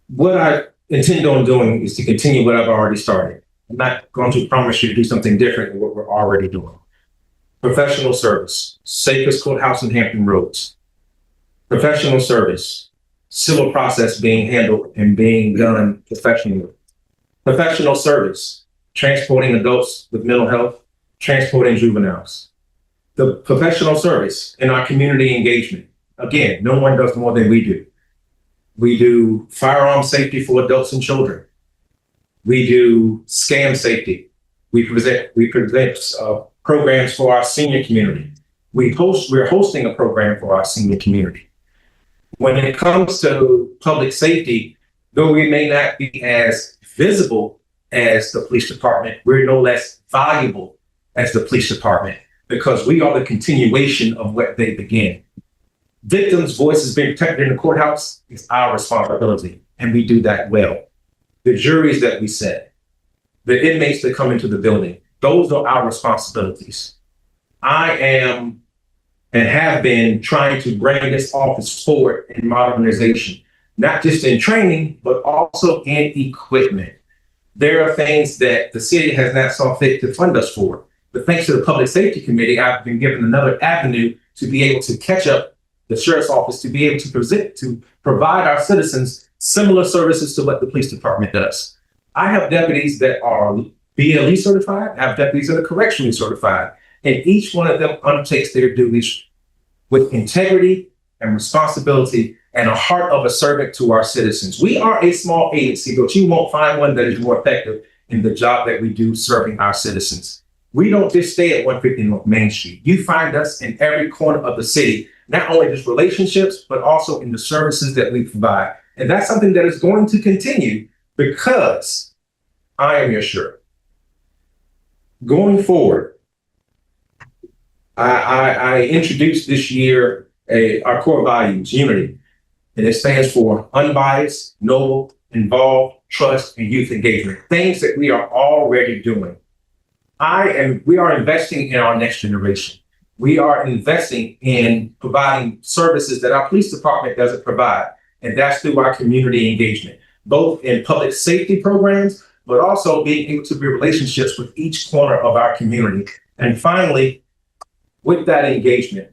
What I intend on doing is to continue what I've already started. I'm not going to promise you to do something different than what we're already doing. Professional service, safest courthouse in Hampton Roads. Professional service, civil process being handled and being done professionally. Professional service, transporting adults with mental health, transporting juveniles. The professional service in our community engagement. Again, no one does more than we do. We do firearm safety for adults and children. We do scam safety. We present programs for our senior community. We're hosting a program for our senior community. When it comes to public safety, though we may not be as visible as the police department, we're no less valuable as the police department because we are the continuation of what they began. Victims' voices being protected in the courthouse is our responsibility, and we do that well. The juries that we set, the inmates that come into the building, those are our responsibilities. I am and have been trying to bring this office forward in modernization, not just in training, but also in equipment. There are things that the city has not saw fit to fund us for, but thanks to the Public Safety Committee, I've been given another avenue to be able to catch up the sheriff's office to be able to provide our citizens similar services to what the police department does. I have deputies that are BLE certified, I have deputies that are correctionally certified, and each one of them undertakes their duties with integrity and responsibility and a heart of a servant to our citizens. We are a small agency, but you won't find one that is more effective in the job that we do serving our citizens. We don't just stay at 150 North Main Street. You find us in every corner of the city, not only just relationships, but also in the services that we provide. And that's something that is going to continue because I am your sure. Going forward, I introduced this year our core values, unity, and it stands for unbiased, noble, involved, trust, and youth engagement, things that we are already doing. We are investing in our next generation. We are investing in providing services that our police department doesn't provide, and that's through our community engagement, both in public safety programs, but also being able to build relationships with each corner of our community. And finally, with that engagement,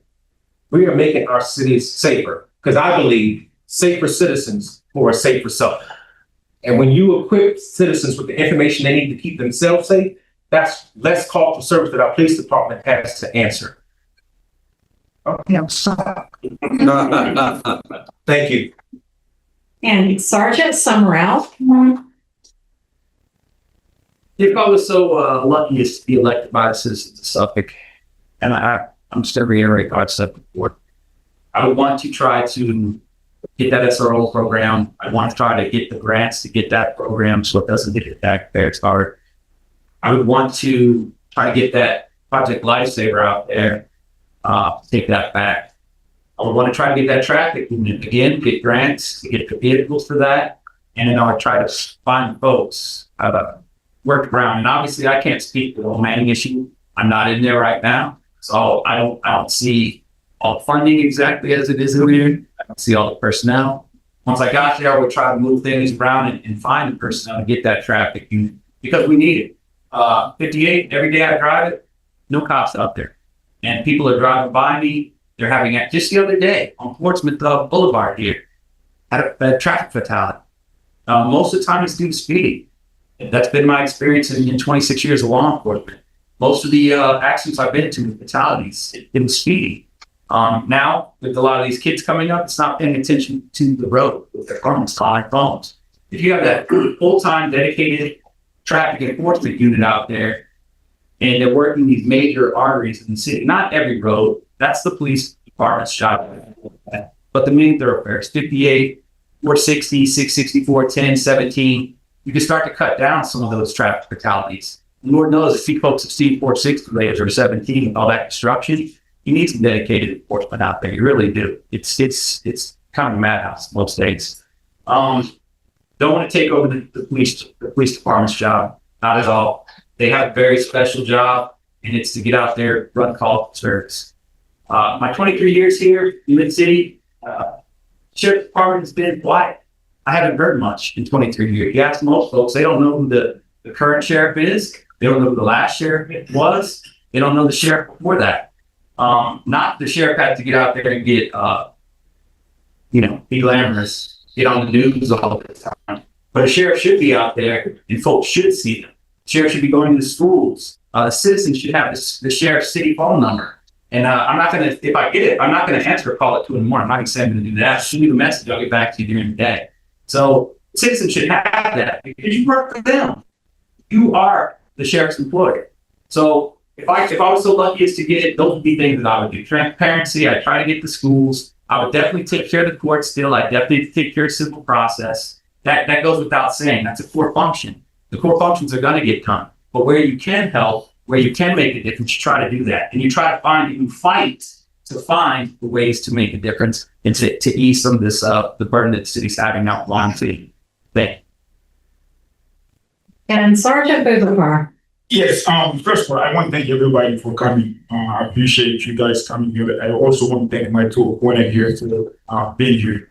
we are making our cities safer, because I believe safer citizens for a safer self. And when you equip citizens with the information they need to keep themselves safe, that's less call for service that our police department has to answer. Okay, I'm sorry. Thank you. And Sergeant Summerall. If I was so lucky as to be elected by the citizens of Suffolk, and I'm just going to reiterate what I've said before, I would want to try to get that SRO program. I want to try to get the grants to get that program so it doesn't get back there. It's hard. I would want to try to get that Project Lifesaver out there, take that back. I would want to try to get that traffic unit again, get grants, get the vehicles for that, and then I would try to find folks how to work around. And obviously, I can't speak to the manning issue. I'm not in there right now, so I don't see all the funding exactly as it is in there. I don't see all the personnel. Once I got there, I would try to move things around and find the personnel to get that traffic unit because we need it. 58, every day I drive it, no cops out there. And people are driving by me. They're having it just the other day on Portsmouth Boulevard here, had a traffic fatality. Most of the time it's due to speeding. That's been my experience in 26 years of law enforcement. Most of the accidents I've been to, fatalities, it was speeding. Now, with a lot of these kids coming up, it's not paying attention to the road with their phones, calling phones. If you have that full-time dedicated traffic enforcement unit out there, and they're working these major arteries in the city, not every road, that's the police department's job. But the main thoroughfares, 58, 460, 664, 10, 17, you can start to cut down some of those traffic fatalities. And Lord knows if you folks have seen 460 layers or 17 with all that construction, you need some dedicated enforcement out there. You really do. It's kind of a madhouse in most states. Don't want to take over the police department's job. Not at all. They have a very special job, and it's to get out there, run call for service. My 23 years here in Mid City, sheriff's department has been quiet. I haven't heard much in 23 years. You ask most folks, they don't know who the current sheriff is. They don't know who the last sheriff was. They don't know the sheriff before that. Not the sheriff had to get out there and get, be glamorous, get on the news all the time. But a sheriff should be out there and folks should see them. The sheriff should be going to the schools. Citizens should have the sheriff's city phone number. And I'm not going to, if I get it, I'm not going to answer a call at 2 in the morning. I'm not going to say I'm going to do that. Shoot me the message. I'll get back to you during the day. So citizens should have that because you work for them. You are the sheriff's employee. So if I was so lucky as to get it, those would be things that I would do. Transparency. I try to get the schools. I would definitely take care of the court still. I definitely take care of civil process. That goes without saying. That's a core function. The core functions are going to get done. But where you can help, where you can make a difference, you try to do that. And you try to find, you fight to find the ways to make a difference and to ease some of this, the burden that the city's having now on to thing. And Sergeant Boubacar. Yes, first of all, I want to thank everybody for coming. I appreciate you guys coming here. I also want to thank my two opponents here for being here.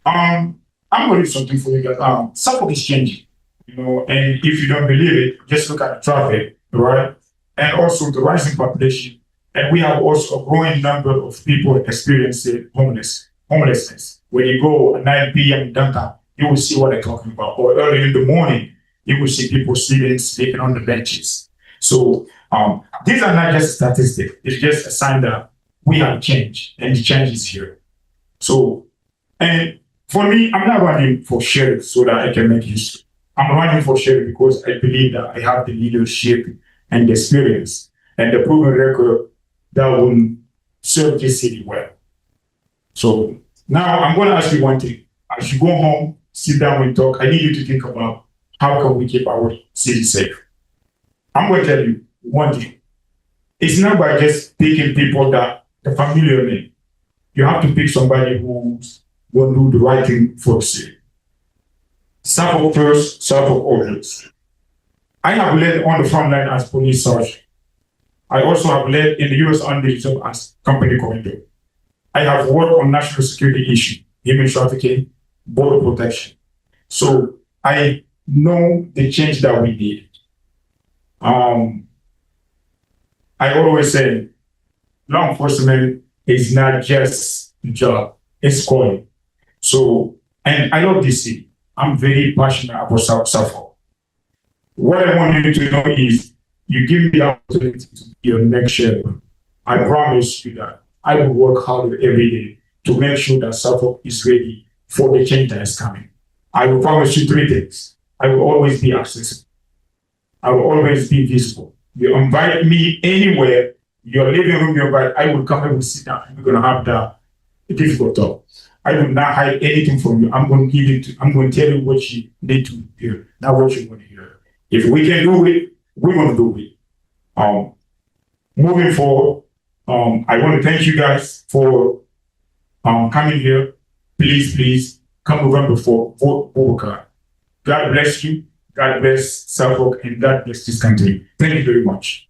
I'm going to do something for you guys. Suffolk is changing, and if you don't believe it, just look at the traffic, right? And also the rising population. And we have also a growing number of people experiencing homelessness. When you go at 9 p.m. downtown, you will see what I'm talking about. Or early in the morning, you will see people sitting, sleeping on the benches. So these are not just statistics. It's just a sign that we have changed, and the change is here. So, and for me, I'm not running for sheriff so that I can make history. I'm running for sheriff because I believe that I have the leadership and the experience and the proven record that will serve this city well. So now I'm going to ask you one thing. As you go home, sit down and talk, I need you to think about how can we keep our city safe. I'm going to tell you one thing. It's not by just picking people that the familiar name. You have to pick somebody who's going to do the right thing for the city. Suffolk first, Suffolk always. I have led on the front line as police sergeant. I also have led in the U.S. Army Reserve as company commander. I have worked on national security issues, human trafficking, border protection. So I know the change that we need. I always say law enforcement is not just a job, it's calling. So, and I love this city. I'm very passionate about Suffolk. What I want you to know is you give me the opportunity to be your next sheriff. I promise you that I will work hard every day to make sure that Suffolk is ready for the change that is coming. I will promise you 3 things. I will always be accessible. I will always be visible. You invite me anywhere, your living room, I will come and we'll sit down and we're going to have the difficult talk. I will not hide anything from you. I'm going to give it I'm going to tell you what you need to hear, not what you want to hear. If we can do it, we're going to do it. Moving forward, I want to thank you guys for coming here. Please come November for vote Boubacar. God bless you. God bless Suffolk, and God bless this country. Thank you very much.